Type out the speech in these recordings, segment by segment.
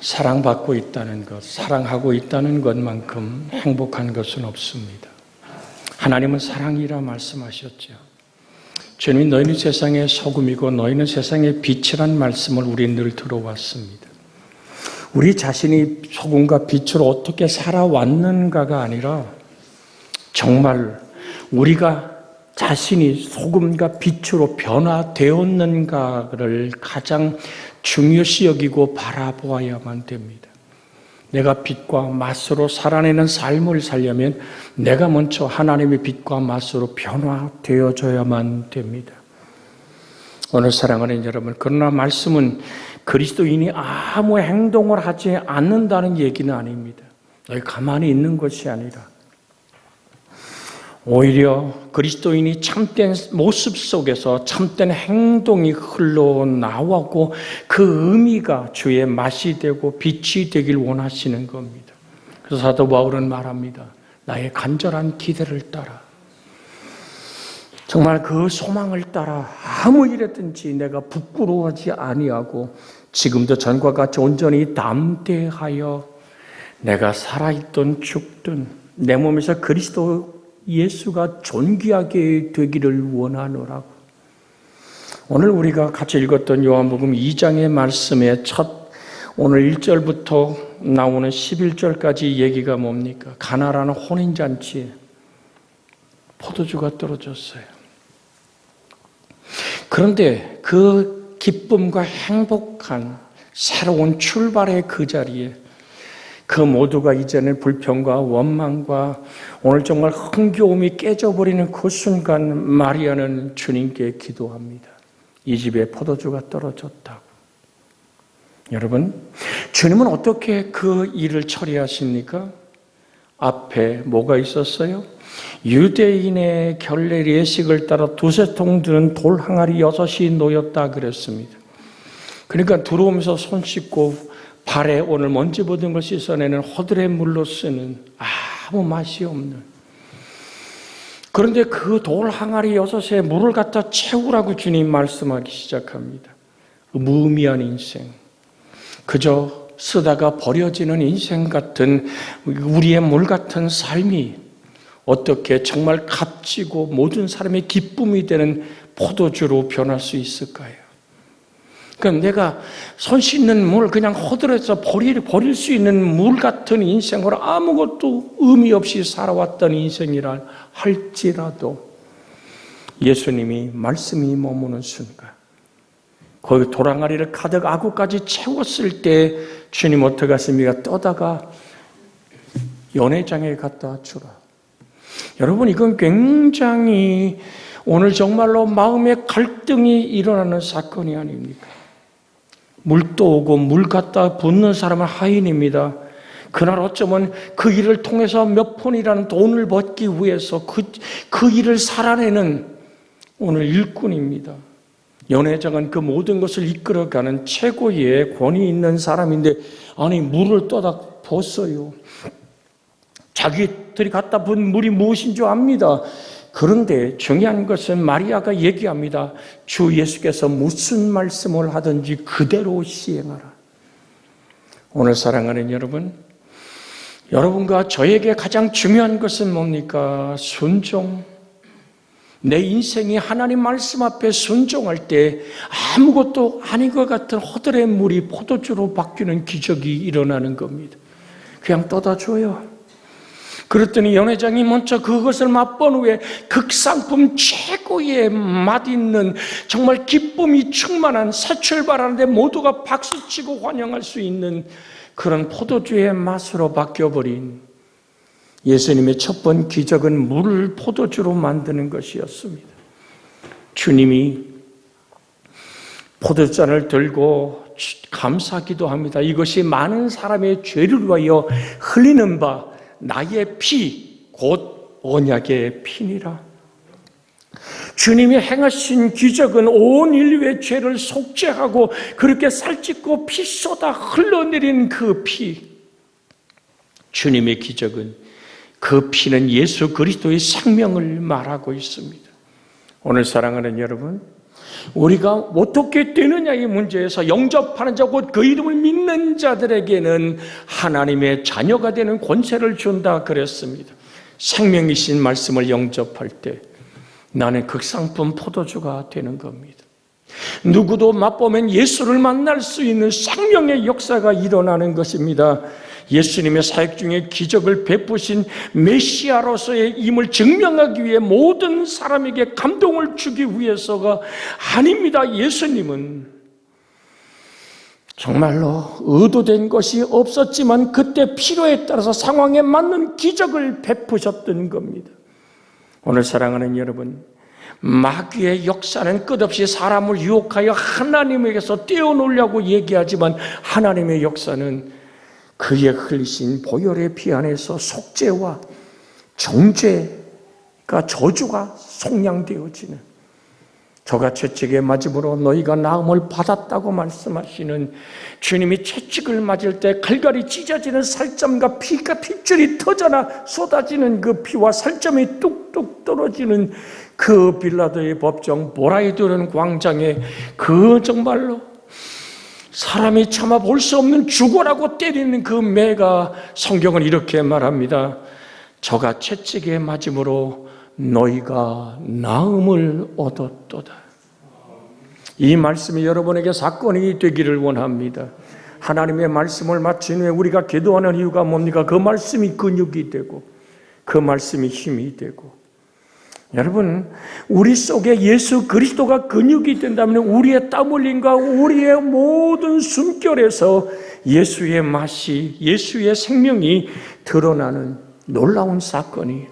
사랑받고 있다는 것, 사랑하고 있다는 것만큼 행복한 것은 없습니다. 하나님은 사랑이라 말씀하셨죠. 주님이 너희는 세상의 소금이고 너희는 세상의 빛이란 말씀을 우리 늘 들어왔습니다. 우리 자신이 소금과 빛으로 어떻게 살아왔는가가 아니라 정말 우리가 자신이 소금과 빛으로 변화되었는가를 가장 중요시 여기고 바라보아야만 됩니다. 내가 빛과 맛으로 살아내는 삶을 살려면 내가 먼저 하나님의 빛과 맛으로 변화되어져야만 됩니다. 오늘 사랑하는 여러분, 그러나 말씀은 그리스도인이 아무 행동을 하지 않는다는 얘기는 아닙니다. 너희 가만히 있는 것이 아니라 오히려 그리스도인이 참된 모습 속에서 참된 행동이 흘러나오고 그 의미가 주의 맛이 되고 빛이 되길 원하시는 겁니다. 그래서 사도 바울은 말합니다. 나의 간절한 기대를 따라 정말 그 소망을 따라 아무 일이든지 내가 부끄러워하지 아니하고 지금도 전과 같이 온전히 담대하여 내가 살아있든 죽든 내 몸에서 그리스도 예수가 존귀하게 되기를 원하노라고. 오늘 우리가 같이 읽었던 요한복음 2장의 말씀의 오늘 1절부터 나오는 11절까지 얘기가 뭡니까? 가나라는 혼인잔치에 포도주가 떨어졌어요. 그런데 그 기쁨과 행복한 새로운 출발의 그 자리에 그 모두가 이제는 불평과 원망과 오늘 정말 흥겨움이 깨져버리는 그 순간 마리아는 주님께 기도합니다. 이 집에 포도주가 떨어졌다고. 여러분, 주님은 어떻게 그 일을 처리하십니까? 앞에 뭐가 있었어요? 유대인의 결례 예식을 따라 두세 통 드는 돌 항아리 6이 놓였다 그랬습니다. 그러니까 들어오면서 손 씻고 발에 오늘 먼지 묻은 걸 씻어내는 허들의 물로 쓰는 아무 맛이 없는, 그런데 그 돌 항아리 6에 물을 갖다 채우라고 주님 말씀하기 시작합니다. 무의미한 인생, 그저 쓰다가 버려지는 인생 같은 우리의 물 같은 삶이 어떻게 정말 값지고 모든 사람의 기쁨이 되는 포도주로 변할 수 있을까요? 그러니까 내가 손 씻는 물 그냥 허들에서 버릴 수 있는 물 같은 인생으로 아무것도 의미 없이 살아왔던 인생이라 할지라도 예수님이 말씀이 머무는 순간 거기 도랑아리를 가득 아구까지 채웠을 때 주님 어떻게 하십니까? 떠다가 연회장에 갖다 주라. 여러분, 이건 굉장히 오늘 정말로 마음의 갈등이 일어나는 사건이 아닙니까? 물도 오고 물 갖다 붓는 사람은 하인입니다. 그날 어쩌면 그 일을 통해서 몇 푼이라는 돈을 벌기 위해서 그 일을 살아내는 오늘 일꾼입니다. 연회장은 그 모든 것을 이끌어가는 최고의 권위 있는 사람인데 아니 물을 떠다 붓어요. 자기들이 갖다 붓은 물이 무엇인 줄 압니다. 그런데 중요한 것은 마리아가 얘기합니다. 주 예수께서 무슨 말씀을 하든지 그대로 시행하라. 오늘 사랑하는 여러분, 여러분과 저에게 가장 중요한 것은 뭡니까? 순종. 내 인생이 하나님 말씀 앞에 순종할 때 아무것도 아닌 것 같은 허들의 물이 포도주로 바뀌는 기적이 일어나는 겁니다. 그냥 떠다 줘요. 그랬더니 연회장이 먼저 그것을 맛본 후에 극상품 최고의 맛있는 정말 기쁨이 충만한 새 출발하는데 모두가 박수치고 환영할 수 있는 그런 포도주의 맛으로 바뀌어버린 예수님의 첫 번 기적은 물을 포도주로 만드는 것이었습니다. 주님이 포도잔을 들고 감사기도 합니다. 이것이 많은 사람의 죄를 위하여 흘리는 바 나의 피, 곧 언약의 피니라. 주님이 행하신 기적은 온 인류의 죄를 속죄하고 그렇게 살찌고 피 쏟아 흘러내린 그 피. 주님의 기적은 그 피는 예수 그리스도의 생명을 말하고 있습니다. 오늘 사랑하는 여러분, 우리가 어떻게 되느냐의 문제에서 영접하는 자, 곧 그 이름을 믿는 자들에게는 하나님의 자녀가 되는 권세를 준다 그랬습니다. 생명이신 말씀을 영접할 때 나는 극상품 포도주가 되는 겁니다. 누구도 맛보면 예수를 만날 수 있는 생명의 역사가 일어나는 것입니다. 예수님의 사역 중에 기적을 베푸신 메시아로서의 임을 증명하기 위해 모든 사람에게 감동을 주기 위해서가 아닙니다. 예수님은 정말로 의도된 것이 없었지만 그때 필요에 따라서 상황에 맞는 기적을 베푸셨던 겁니다. 오늘 사랑하는 여러분, 마귀의 역사는 끝없이 사람을 유혹하여 하나님에게서 떼어놓으려고 얘기하지만 하나님의 역사는 그의 흘리신 보혈의 피 안에서 속죄와 정죄가 저주가 속량되어지는, 저가 채찍에 맞음으로 너희가 나음을 받았다고 말씀하시는 주님이 채찍을 맞을 때 갈갈이 찢어지는 살점과 피가 핏줄이 터져나 쏟아지는 그 피와 살점이 뚝뚝 떨어지는 그 빌라도의 법정 보라이드는 광장에 그 정말로 사람이 참아 볼 수 없는 죽어라고 때리는 그 매가 성경은 이렇게 말합니다. 저가 채찍에 맞음으로 너희가 나음을 얻었도다. 이 말씀이 여러분에게 사건이 되기를 원합니다. 하나님의 말씀을 마친 후에 우리가 기도하는 이유가 뭡니까? 그 말씀이 근육이 되고 그 말씀이 힘이 되고, 여러분, 우리 속에 예수 그리스도가 근육이 된다면 우리의 땀 흘림과 우리의 모든 숨결에서 예수의 맛이, 예수의 생명이 드러나는 놀라운 사건이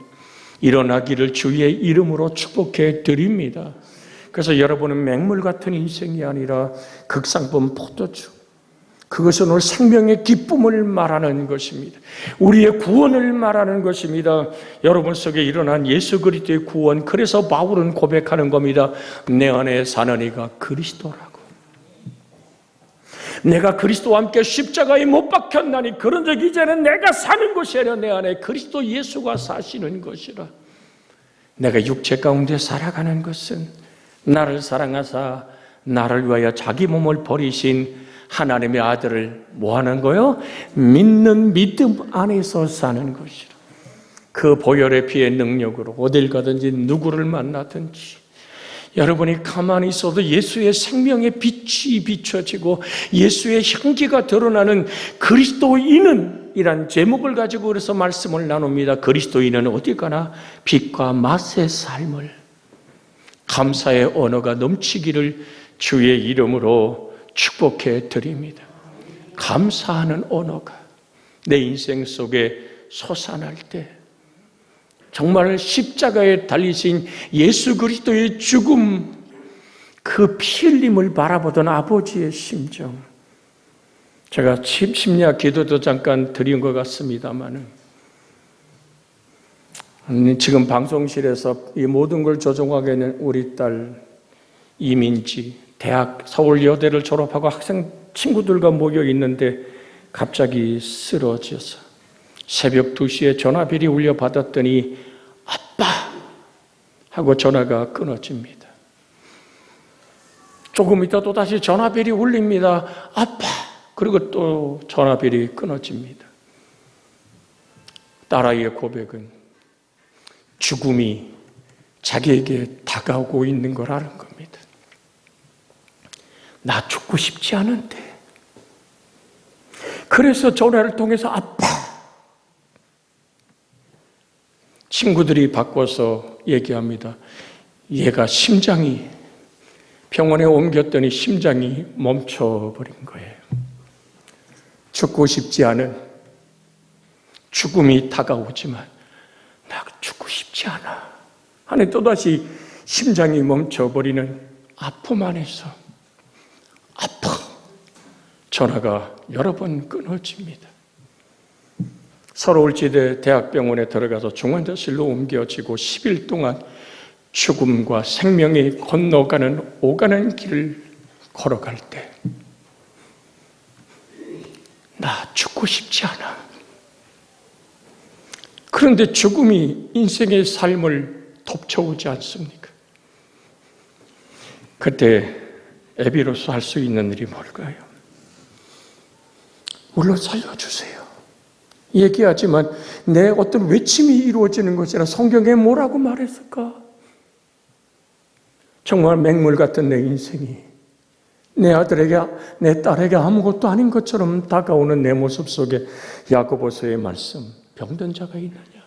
일어나기를 주의 이름으로 축복해 드립니다. 그래서 여러분은 맹물 같은 인생이 아니라 극상품 포도주, 그것은 오늘 생명의 기쁨을 말하는 것입니다. 우리의 구원을 말하는 것입니다. 여러분 속에 일어난 예수 그리스도의 구원, 그래서 바울은 고백하는 겁니다. 내 안에 사는 이가 그리스도라고. 내가 그리스도와 함께 십자가에 못 박혔나니 그런즉 이제는 내가 사는 것이 아니라 내 안에 그리스도 예수가 사시는 것이라. 내가 육체 가운데 살아가는 것은 나를 사랑하사 나를 위하여 자기 몸을 버리신 하나님의 아들을 뭐하는 거요? 믿는 믿음 안에서 사는 것이라. 그 보혈의 피의 능력으로 어딜 가든지 누구를 만나든지 여러분이 가만히 있어도 예수의 생명의 빛이 비춰지고 예수의 향기가 드러나는 그리스도인은 이란 제목을 가지고 그래서 말씀을 나눕니다. 그리스도인은 어디 가나 빛과 맛의 삶을, 감사의 언어가 넘치기를 주의 이름으로 축복해 드립니다. 감사하는 언어가 내 인생 속에 솟아날 때 정말 십자가에 달리신 예수 그리스도의 죽음, 그 피 흘림을 바라보던 아버지의 심정, 제가 심리학 기도도 잠깐 드린 것 같습니다만 지금 방송실에서 이 모든 걸 조종하게 되는 우리 딸 이민지, 대학 서울여대를 졸업하고 학생 친구들과 모여 있는데 갑자기 쓰러져서 새벽 2시에 전화벨이 울려 받았더니 아빠 하고 전화가 끊어집니다. 조금 있다 또 다시 전화벨이 울립니다. 아빠, 그리고 또 전화벨이 끊어집니다. 딸아이의 고백은 죽음이 자기에게 다가오고 있는 걸 아는 겁니다. 나 죽고 싶지 않은데. 그래서 전화를 통해서 아빠. 친구들이 바꿔서 얘기합니다. 얘가 심장이, 병원에 옮겼더니 심장이 멈춰버린 거예요. 죽고 싶지 않은, 죽음이 다가오지만 나 죽고 싶지 않아 하는 또다시 심장이 멈춰버리는 아픔 안에서 아파 전화가 여러 번 끊어집니다. 서울지대 대학병원에 들어가서 중환자실로 옮겨지고 10일 동안 죽음과 생명이 건너가는 오가는 길을 걸어갈 때 나 죽고 싶지 않아. 그런데 죽음이 인생의 삶을 덮쳐오지 않습니까? 그때 애비로서 할 수 있는 일이 뭘까요? 물론 살려주세요. 얘기하지만 내 어떤 외침이 이루어지는 것이라 성경에 뭐라고 말했을까? 정말 맹물 같은 내 인생이 내 아들에게, 내 딸에게 아무것도 아닌 것처럼 다가오는 내 모습 속에 야고보서의 말씀, 병든 자가 있느냐?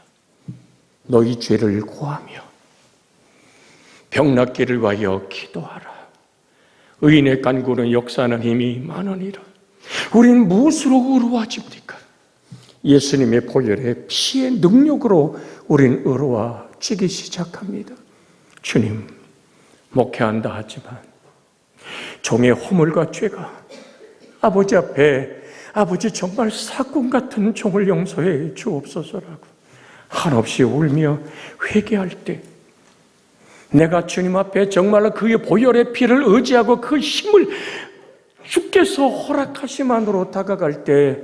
너희 죄를 고하며 병낫기를 위하여 기도하라. 의인의 간구는 역사하는 힘이 많으니라. 우린 무엇으로 의로워집니까? 예수님의 보혈의 피의 능력으로 우린 의로워지기 시작합니다. 주님, 목회한다 하지만 종의 허물과 죄가 아버지 앞에 아버지 정말 사꾼 같은 종을 용서해 주옵소서라고 한없이 울며 회개할 때 내가 주님 앞에 정말로 그의 보혈의 피를 의지하고 그 힘을 주께서 허락하심만으로 다가갈 때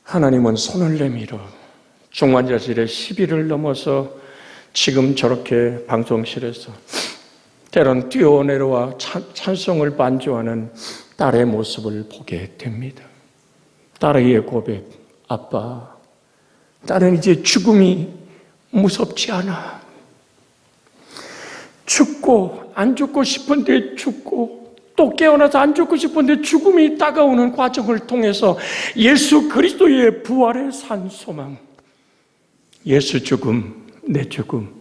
하나님은 손을 내밀어 중환자실의 시비를 넘어서 지금 저렇게 방송실에서 때론 뛰어내려와 찬송을 반주하는 딸의 모습을 보게 됩니다. 딸의 고백, 아빠, 딸은 이제 죽음이 무섭지 않아. 죽고 안 죽고 싶은데 죽고 또 깨어나서 안 죽고 싶은데 죽음이 다가오는 과정을 통해서 예수 그리스도의 부활의 산 소망, 예수 죽음, 내 죽음,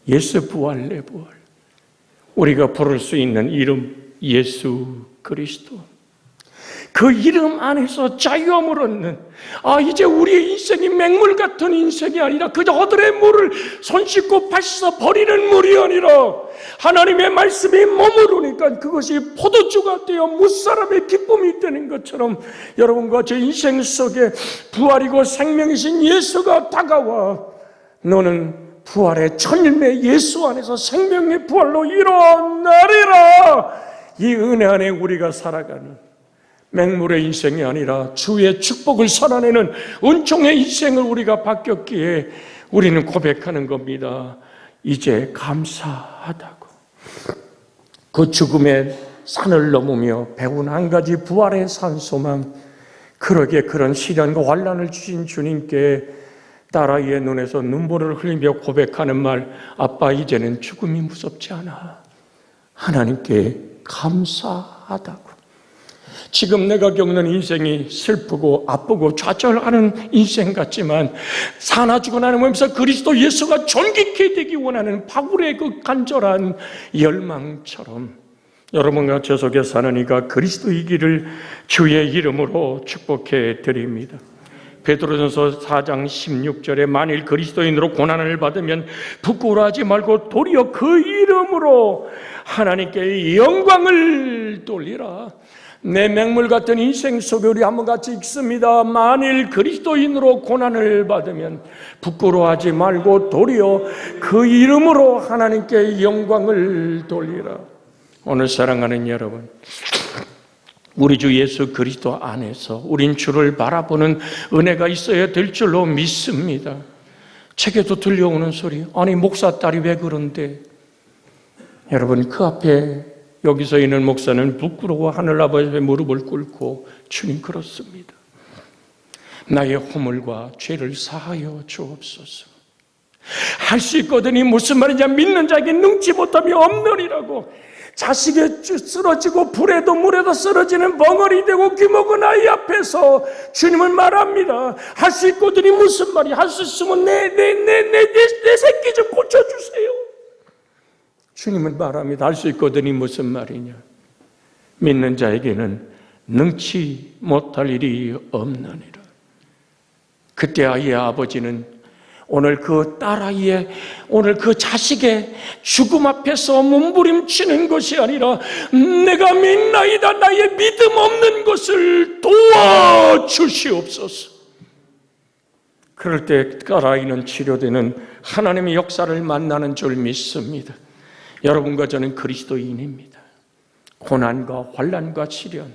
예수 부활, 내 부활, 우리가 부를 수 있는 이름 예수 그리스도, 그 이름 안에서 자유함을 얻는, 이제 우리의 인생이 맹물 같은 인생이 아니라 그저 허들의 물을 손 씻고 발 씻어 버리는 물이 아니라 하나님의 말씀이 머무르니까 그것이 포도주가 되어 무사람의 기쁨이 되는 것처럼 여러분과 제 인생 속에 부활이고 생명이신 예수가 다가와 너는 부활의 천일매 예수 안에서 생명의 부활로 일어나리라. 이 은혜 안에 우리가 살아가는 맹물의 인생이 아니라 주의 축복을 살아내는 은총의 인생을 우리가 바뀌었기에 우리는 고백하는 겁니다. 이제 감사하다고. 그 죽음의 산을 넘으며 배운 한 가지 부활의 산소망, 그러게 그런 시련과 환난을 주신 주님께 딸아이의 눈에서 눈물을 흘리며 고백하는 말, 아빠 이제는 죽음이 무섭지 않아. 하나님께 감사하다고. 지금 내가 겪는 인생이 슬프고 아프고 좌절하는 인생 같지만 사나 죽어나 몸에서 그리스도 예수가 존귀케 되기 원하는 바울의 그 간절한 열망처럼 여러분과 저 속에 사는 이가 그리스도이기를 주의 이름으로 축복해 드립니다. 베드로전서 4장 16절에 만일 그리스도인으로 고난을 받으면 부끄러워하지 말고 도리어 그 이름으로 하나님께 영광을 돌리라. 내 맹물 같은 인생 속에 우리 한번 같이 읽습니다. 만일 그리스도인으로 고난을 받으면 부끄러워하지 말고 도리어 그 이름으로 하나님께 영광을 돌리라. 오늘 사랑하는 여러분, 우리 주 예수 그리스도 안에서 우린 주를 바라보는 은혜가 있어야 될 줄로 믿습니다. 책에도 들려오는 소리, 아니 목사 딸이 왜 그런데? 여러분, 그 앞에 여기서 있는 목사는 부끄러워 하늘아버지 앞에 무릎을 꿇고 주님 그렇습니다. 나의 허물과 죄를 사하여 주옵소서. 할 수 있거든이 무슨 말이냐, 믿는 자에게 능치 못함이 없느니라고. 자식이 쓰러지고 불에도 물에도 쓰러지는 벙어리 되고 귀먹은 아이 앞에서 주님은 말합니다. 할 수 있거든이 무슨 말이야. 할 수 있으면 내 새끼 좀 고쳐주세요. 주님은 말합니다. 할 수 있거든이 무슨 말이냐. 믿는 자에게는 능치 못할 일이 없느니라. 그때 아이의 아버지는 오늘 그 딸아이의, 오늘 그 자식의 죽음 앞에서 몸부림치는 것이 아니라 내가 믿나이다, 나의 믿음 없는 것을 도와주시옵소서. 그럴 때 딸아이는 치료되는 하나님의 역사를 만나는 줄 믿습니다. 여러분과 저는 그리스도인입니다. 고난과 환난과 시련,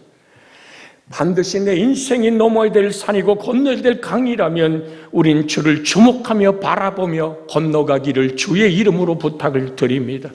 반드시 내 인생이 넘어야 될 산이고 건너야 될 강이라면 우린 주를 주목하며 바라보며 건너가기를 주의 이름으로 부탁을 드립니다.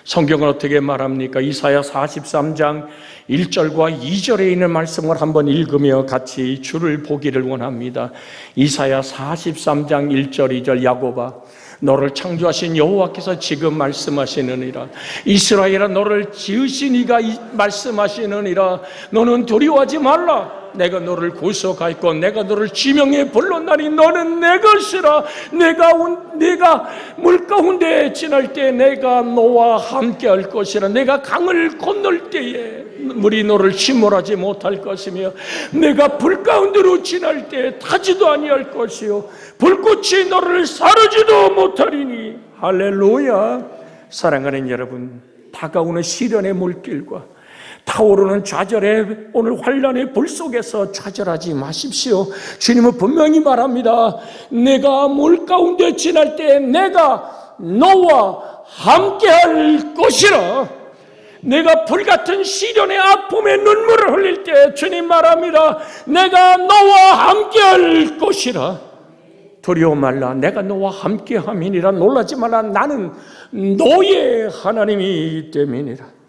성경은 어떻게 말합니까? 이사야 43장 1절과 2절에 있는 말씀을 한번 읽으며 같이 주를 보기를 원합니다. 이사야 43장 1절 2절 야곱아 너를 창조하신 여호와께서 지금 말씀하시느니라. 이스라엘아 너를 지으신 이가 말씀하시느니라. 너는 두려워하지 말라. 내가 너를 구속하였고 내가 너를 지명해 불렀나니 너는 내 것이라. 내가 물 가운데 지날 때 내가 너와 함께 할 것이라. 내가 강을 건널 때에 물이 너를 침몰하지 못할 것이며 내가 불 가운데로 지날 때 타지도 아니할 것이요 불꽃이 너를 사르지도 못하리니. 할렐루야. 사랑하는 여러분, 다가오는 시련의 물길과 타오르는 좌절의 오늘 환란의 불 속에서 좌절하지 마십시오. 주님은 분명히 말합니다. 내가 물 가운데 지날 때 내가 너와 함께할 것이라. 내가 불같은 시련의 아픔의 눈물을 흘릴 때 주님 말합니다. 내가 너와 함께할 것이라. 두려워 말라. 내가 너와 함께함이니라. 놀라지 말라. 나는 너의 하나님이 됨이니라.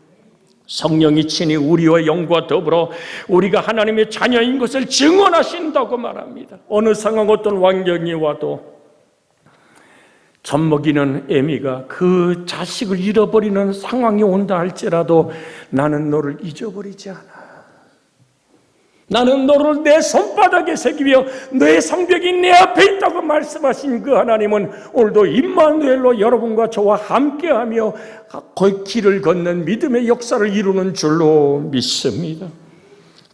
성령이 친히 우리와 영과 더불어 우리가 하나님의 자녀인 것을 증언하신다고 말합니다. 어느 상황 어떤 환경이 와도 젖먹이는 애미가 그 자식을 잃어버리는 상황이 온다 할지라도 나는 너를 잊어버리지 않아. 나는 너를 내 손바닥에 새기며 너의 성벽이 내 앞에 있다고 말씀하신 그 하나님은 오늘도 임마누엘로 여러분과 저와 함께하며 길을 걷는 믿음의 역사를 이루는 줄로 믿습니다.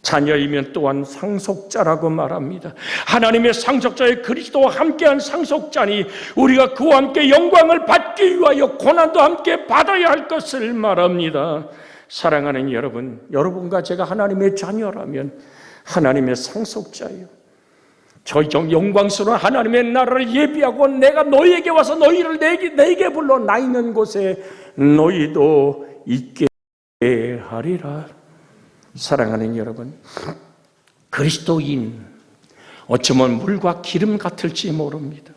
자녀이면 또한 상속자라고 말합니다. 하나님의 상속자의 그리스도와 함께한 상속자니 우리가 그와 함께 영광을 받기 위하여 고난도 함께 받아야 할 것을 말합니다. 사랑하는 여러분, 여러분과 제가 하나님의 자녀라면 하나님의 상속자예요. 저 영광스러운 하나님의 나라를 예비하고 내가 너희에게 와서 너희를 내게 불러 나 있는 곳에 너희도 있게 하리라. 사랑하는 여러분, 그리스도인 어쩌면 물과 기름 같을지 모릅니다.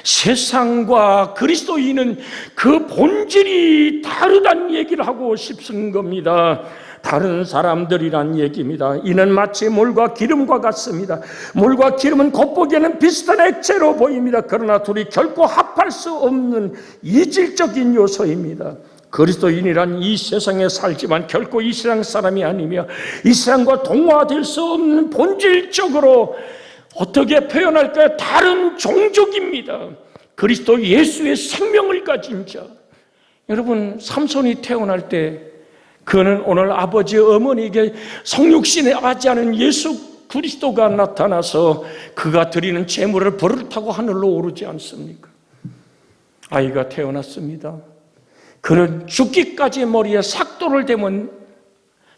세상과 그리스도인은 그 본질이 다르다는 얘기를 하고 싶은 겁니다. 다른 사람들이란 얘기입니다. 이는 마치 물과 기름과 같습니다. 물과 기름은 겉보기에는 비슷한 액체로 보입니다. 그러나 둘이 결코 합할 수 없는 이질적인 요소입니다. 그리스도인이란 이 세상에 살지만 결코 이 세상 사람이 아니며 이 세상과 동화될 수 없는 본질적으로 어떻게 표현할까요? 다른 종족입니다. 그리스도 예수의 생명을 가진 자. 여러분, 삼손이 태어날 때 그는 오늘 아버지 어머니에게 성육신에 하지 않은 예수 그리스도가 나타나서 그가 드리는 제물을 불을 타고 하늘로 오르지 않습니까? 아이가 태어났습니다. 그는 죽기까지 머리에 삭도를 대면,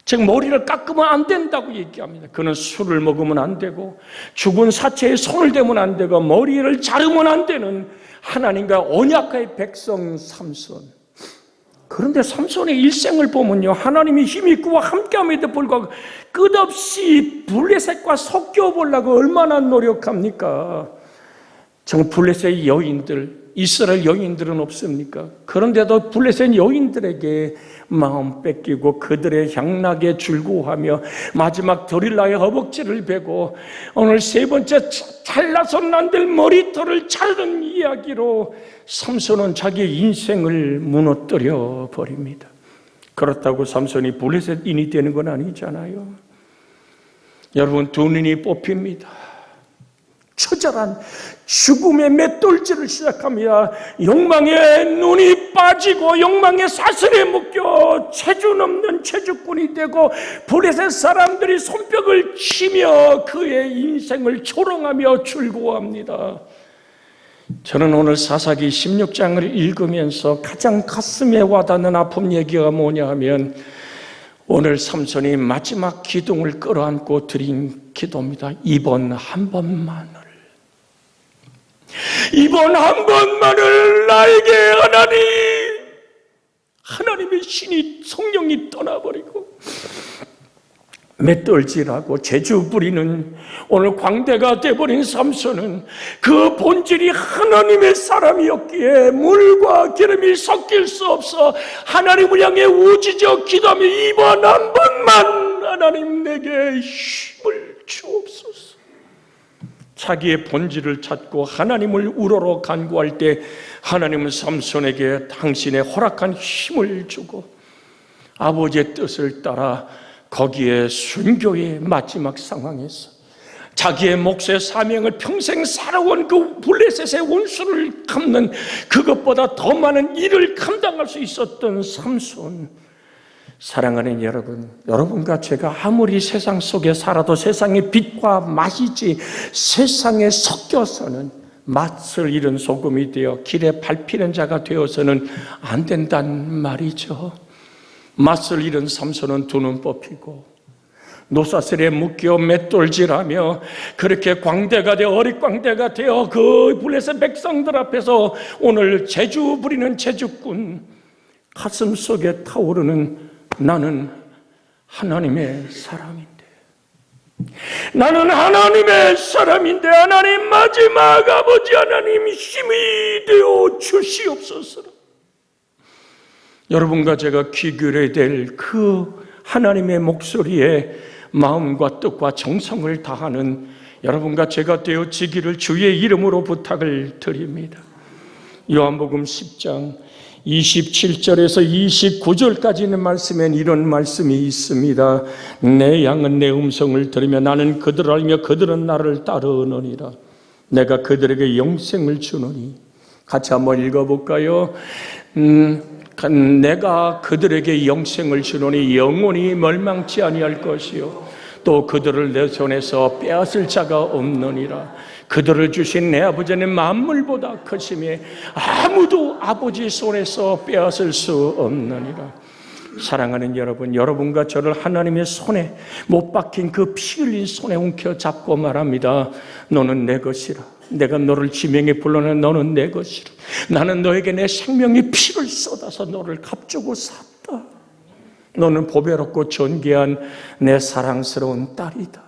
즉 머리를 깎으면 안 된다고 얘기합니다. 그는 술을 먹으면 안 되고 죽은 사체에 손을 대면 안 되고 머리를 자르면 안 되는 하나님과 언약의 백성 삼손. 그런데 삼손의 일생을 보면요, 하나님이 힘이 그와 함께함에도 불구하고 끝없이 블레셋과 섞여보려고 얼마나 노력합니까? 정말 블레셋의 여인들, 이스라엘 여인들은 없습니까? 그런데도 블레셋 여인들에게 마음 뺏기고 그들의 향락에 즐거워하며 마지막 드릴라의 허벅지를 베고 오늘 세 번째 잘라서 난들 머리털을 자르는 이야기로 삼손은 자기의 인생을 무너뜨려 버립니다. 그렇다고 삼손이 블레셋인이 되는 건 아니잖아요. 여러분, 두 눈이 뽑힙니다. 처절한 죽음의 맷돌질을 시작합니다. 욕망에 눈이 빠지고 욕망의 사슬에 묶여 체주 넘는 체주꾼이 되고 블레셋 사람들이 손뼉을 치며 그의 인생을 조롱하며 즐거워합니다. 저는 오늘 사사기 16장을 읽으면서 가장 가슴에 와닿는 아픔 얘기가 뭐냐 하면 오늘 삼손이 마지막 기둥을 끌어안고 드린 기도입니다. 이번 한 번만을 나에게 하나님의 신이 성령이 떠나버리고 맷돌질하고 재주 부리는 오늘 광대가 되어버린 삼손은 그 본질이 하나님의 사람이었기에 물과 기름이 섞일 수 없어 하나님을 향해 우짖어 기도하며 이번 한 번만 하나님 내게 힘을 주옵소서. 자기의 본질을 찾고 하나님을 우러러 간구할 때 하나님은 삼손에게 당신의 허락한 힘을 주고 아버지의 뜻을 따라 거기에 순교의 마지막 상황에서 자기의 몫의 사명을 평생 살아온 그 블레셋의 원수를 갚는 그것보다 더 많은 일을 감당할 수 있었던 삼손. 사랑하는 여러분, 여러분과 제가 아무리 세상 속에 살아도 세상의 빛과 맛이지 세상에 섞여서는 맛을 잃은 소금이 되어 길에 밟히는 자가 되어서는 안 된단 말이죠. 맛을 잃은 삼손은 두 눈 뽑히고 노사슬에 묶여 맷돌질하며 그렇게 광대가 되어 어릿광대가 되어 그 블레셋 백성들 앞에서 오늘 재주 부리는 재주꾼, 가슴 속에 타오르는 나는 하나님의 사람인데, 나는 하나님의 사람인데 하나님 마지막 아버지 하나님 힘이 되어 주시옵소서. 여러분과 제가 귀 기울여야 될 그 하나님의 목소리에 마음과 뜻과 정성을 다하는 여러분과 제가 되어지기를 주의 이름으로 부탁을 드립니다. 요한복음 10장 27절에서 29절까지 있는 말씀엔 이런 말씀이 있습니다. 내 양은 내 음성을 들으며 나는 그들을 알며 그들은 나를 따르느니라. 내가 그들에게 영생을 주노니. 같이 한번 읽어볼까요? 내가 그들에게 영생을 주노니 영원히 멸망치 아니할 것이요 또 그들을 내 손에서 빼앗을 자가 없느니라. 그들을 주신 내 아버지는 만물보다 크심에 아무도 아버지 손에서 빼앗을 수 없느니라. 사랑하는 여러분, 여러분과 저를 하나님의 손에 못 박힌 그 피 흘린 손에 움켜잡고 말합니다. 너는 내 것이라. 내가 너를 지명에 불러내 너는 내 것이라. 나는 너에게 내 생명의 피를 쏟아서 너를 값주고 샀다. 너는 보배롭고 존귀한 내 사랑스러운 딸이다.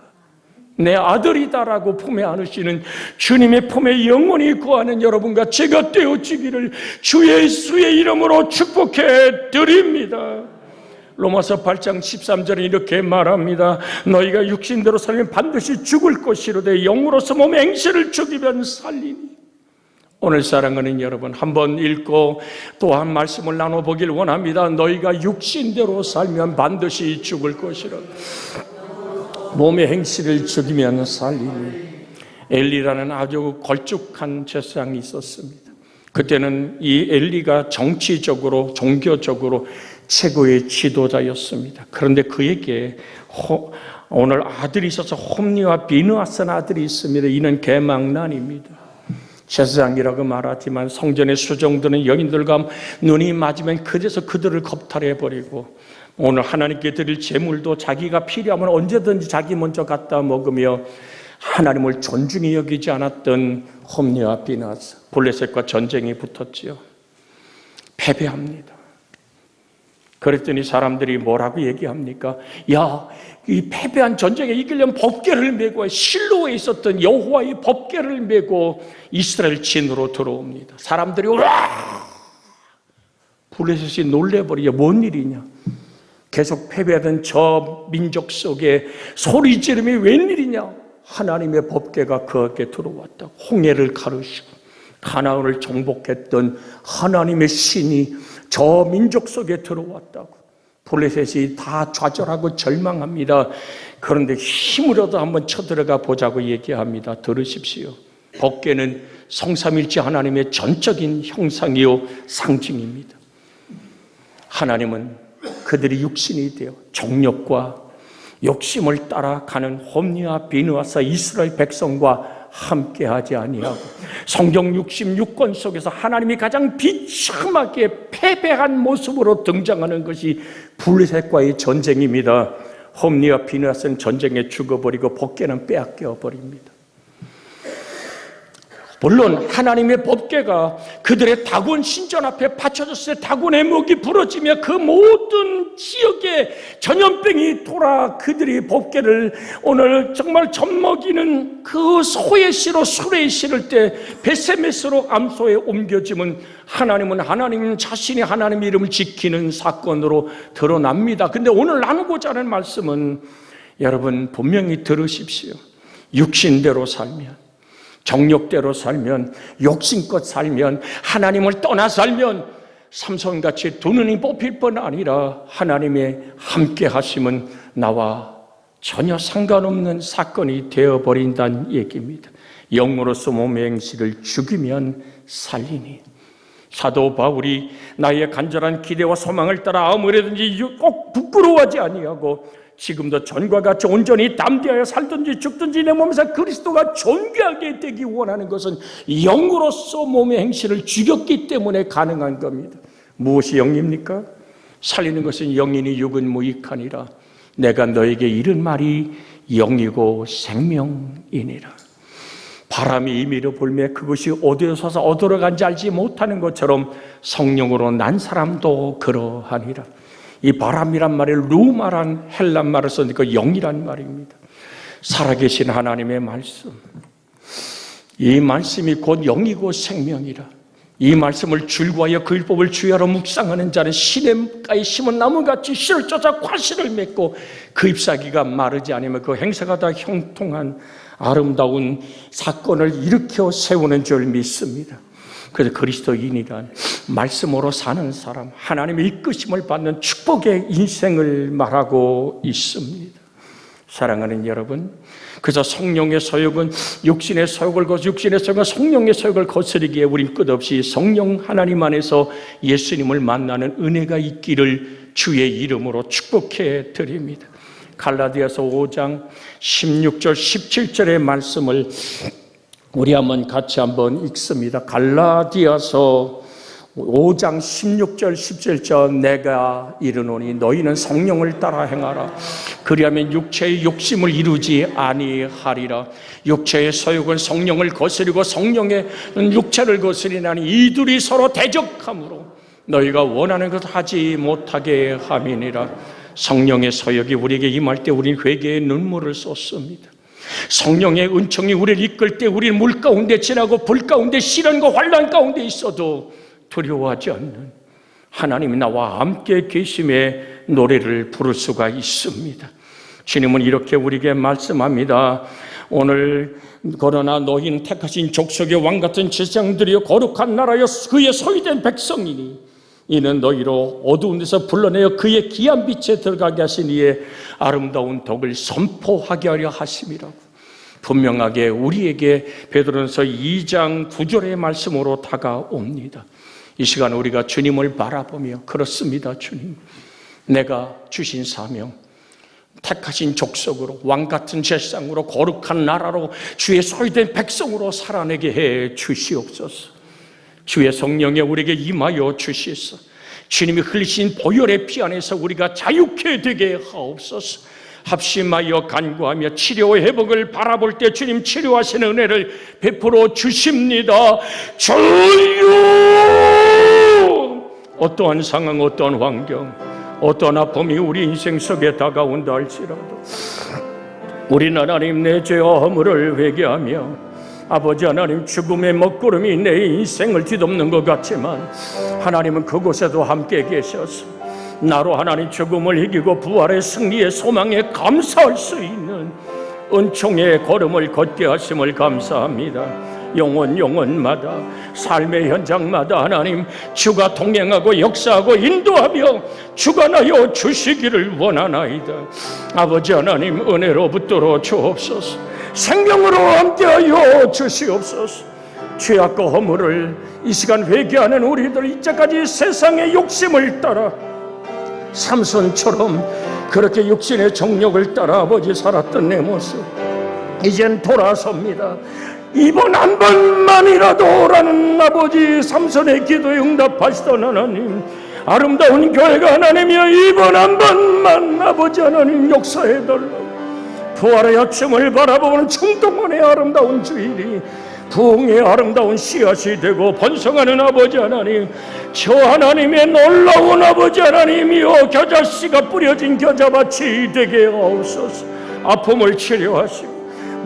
내 아들이다라고 품에 안으시는 주님의 품에 영원히 거하는 여러분과 제가 되어지기를 주 예수의 이름으로 축복해 드립니다. 로마서 8장 13절에 이렇게 말합니다. 너희가 육신대로 살면 반드시 죽을 것이로되 영으로서 몸의 행실을 죽이면 살리니. 오늘 사랑하는 여러분, 한번 읽고 또 한 말씀을 나눠보길 원합니다. 너희가 육신대로 살면 반드시 죽을 것이라. 몸의 행실을 죽이면 살리니. 엘리라는 아주 걸쭉한 제사장이 있었습니다. 그때는 이 엘리가 정치적으로 종교적으로 최고의 지도자였습니다. 그런데 그에게 오늘 아들이 있어서 홈리와 비느하스 아들이 있습니다. 이는 개망난입니다. 제사장이라고 말하지만 성전에 수종드는 여인들과 눈이 맞으면 그제서 그들을 겁탈해버리고 오늘 하나님께 드릴 제물도 자기가 필요하면 언제든지 자기 먼저 갖다 먹으며 하나님을 존중히 여기지 않았던 홈리와 비느하스. 블레셋과 전쟁이 붙었지요. 패배합니다. 그랬더니 사람들이 뭐라고 얘기합니까? 야, 이 패배한 전쟁에 이기려면 법궤를 메고 실로에 있었던 여호와의 법궤를 메고 이스라엘 진으로 들어옵니다. 사람들이 와! 블레셋이 놀래버리죠. 뭔 일이냐? 계속 패배하던 저 민족 속에 소리 지름이 웬일이냐? 하나님의 법궤가 그에게 들어왔다. 홍해를 가르시고 가나안을 정복했던 하나님의 신이 저 민족 속에 들어왔다고. 블레셋이 다 좌절하고 절망합니다. 그런데 힘으로도 한번 쳐들어가 보자고 얘기합니다. 들으십시오. 법궤는 성삼일체 하나님의 전적인 형상이요 상징입니다. 하나님은 그들이 육신이 되어 정욕과 욕심을 따라가는 홈리와 비느하스 이스라엘 백성과 함께하지 아니하고 성경 66권 속에서 하나님이 가장 비참하게 패배한 모습으로 등장하는 것이 블레셋과의 전쟁입니다. 홈리와 비느하스는 전쟁에 죽어버리고 법궤는 빼앗겨 버립니다. 물론 하나님의 법궤가 그들의 다곤 신전 앞에 받쳐졌을 때 다곤의 목이 부러지며 그 모든 지역에 전염병이 돌아 그들이 법궤를 오늘 정말 젖먹이는 그 소의 씨로 수레에 실을 때 베세메스로 암소에 옮겨지면 하나님은 하나님 자신이 하나님의 이름을 지키는 사건으로 드러납니다. 근데 오늘 나누고자 하는 말씀은 여러분 분명히 들으십시오. 육신대로 살면, 정욕대로 살면, 욕심껏 살면, 하나님을 떠나 살면 삼손같이 두 눈이 뽑힐 뿐 아니라 하나님의 함께 하심은 나와 전혀 상관없는 사건이 되어버린다는 얘기입니다. 영으로서 몸의 행실을 죽이면 살리니. 사도 바울이 나의 간절한 기대와 소망을 따라 아무래든지 꼭 부끄러워하지 아니하고 지금도 전과 같이 온전히 담대하여 살든지 죽든지 내 몸에서 그리스도가 존귀하게 되기 원하는 것은 영으로서 몸의 행실을 죽였기 때문에 가능한 겁니다. 무엇이 영입니까? 살리는 것은 영이니 육은 무익하니라. 내가 너에게 이른 말이 영이고 생명이니라. 바람이 임의로 불매 그것이 어디에서 와서 어디로 간지 알지 못하는 것처럼 성령으로 난 사람도 그러하니라. 이 바람이란 말이 루마란 헬란 말을 쓰니까 영이란 말입니다. 살아계신 하나님의 말씀, 이 말씀이 곧 영이고 생명이라. 이 말씀을 줄구하여 그 율법을 주야로 묵상하는 자는 시냇가에 심은 나무같이 씨를 쫓아 과실을 맺고 그 잎사귀가 마르지 않으면 그 행사가 다 형통한 아름다운 사건을 일으켜 세우는 줄 믿습니다. 그래서 그리스도인이란 말씀으로 사는 사람, 하나님의 이끄심을 받는 축복의 인생을 말하고 있습니다. 사랑하는 여러분, 그래서 성령의 소욕은 육신의 소욕을 육신의 소욕은 성령의 소욕을 거스르기에 우린 끝없이 성령 하나님 안에서 예수님을 만나는 은혜가 있기를 주의 이름으로 축복해 드립니다. 갈라디아서 5장 16절 17절의 말씀을 우리 같이 한번 읽습니다. 갈라디아서 5장 16절 17절 내가 이르노니 너희는 성령을 따라 행하라. 그리하면 육체의 욕심을 이루지 아니하리라. 육체의 소욕은 성령을 거스리고 성령의 육체를 거스리나니 이둘이 서로 대적함으로 너희가 원하는 것을 하지 못하게 함이니라. 성령의 소욕이 우리에게 임할 때 우리는 회개의 눈물을 쏟습니다. 성령의 은총이 우리를 이끌 때 우리는 물 가운데 지나고 불 가운데 시련과 환난 가운데 있어도 두려워하지 않는 하나님이 나와 함께 계심의 노래를 부를 수가 있습니다. 주님은 이렇게 우리에게 말씀합니다. 오늘 그러나 너희는 택하신 족속의 왕같은 제사장들이여 거룩한 나라여 그의 소유된 백성이니 이는 너희로 어두운 데서 불러내어 그의 귀한 빛에 들어가게 하신 이의 아름다운 덕을 선포하게 하려 하심이라고. 분명하게 우리에게 베드로전서 2장 9절의 말씀으로 다가옵니다. 이 시간 우리가 주님을 바라보며 그렇습니다. 주님, 내가 주신 사명, 택하신 족속으로 왕같은 제사장으로 거룩한 나라로 주의 소유된 백성으로 살아내게 해 주시옵소서. 주의 성령에 우리에게 임하여 주시소. 주님이 흘리신 보혈의 피 안에서 우리가 자유케 되게 하옵소서. 합심하여 간구하며 치료의 회복을 바라볼 때 주님 치료하시는 은혜를 베풀어 주십니다. 주여! 어떠한 상황, 어떠한 환경, 어떠한 아픔이 우리 인생 속에 다가온다 할지라도 우리는 하나님 내 죄와 허물을 회개하며 아버지 하나님, 죽음의 먹구름이 내 인생을 뒤덮는 것 같지만 하나님은 그곳에도 함께 계셔서 나로 하나님 죽음을 이기고 부활의 승리의 소망에 감사할 수 있는 은총의 걸음을 걷게 하심을 감사합니다. 영혼마다 삶의 현장마다 하나님 주가 동행하고 역사하고 인도하며 주관하여 주시기를 원하나이다. 아버지 하나님, 은혜로 붙들어 주옵소서. 생명으로 함께하여 주시옵소서. 죄악과 허물을 이 시간 회개하는 우리들, 이제까지 세상의 욕심을 따라 삼손처럼 그렇게 육신의 정욕을 따라 아버지 살았던 내 모습 이젠 돌아섭니다. 이번 한 번만이라도라는 아버지 삼손의 기도에 응답하시던 하나님, 아름다운 교회가 하나님이여 이번 한 번만 아버지 하나님 역사해달라고. 부활의 아침을 바라보는 충동원의 아름다운 주일이 부흥의 아름다운 씨앗이 되고 번성하는 아버지 하나님, 저 하나님의 놀라운 아버지 하나님이여, 겨자씨가 뿌려진 겨자밭이 되게 하옵소서. 아픔을 치료하시고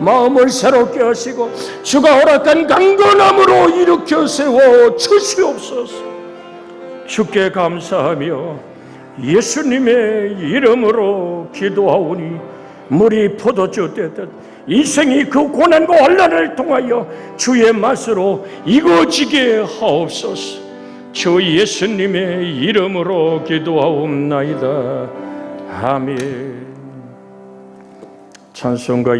마음을 새롭게 하시고 주가 허락한 강건함으로 일으켜 세워 주시옵소서. 주께 감사하며 예수님의 이름으로 기도하오니 물이 포도주 되듯 인생이 그 고난과 환난을 통하여 주의 맛으로 익어지게 하옵소서. 주 예수님의 이름으로 기도하옵나이다. 아멘. 찬송가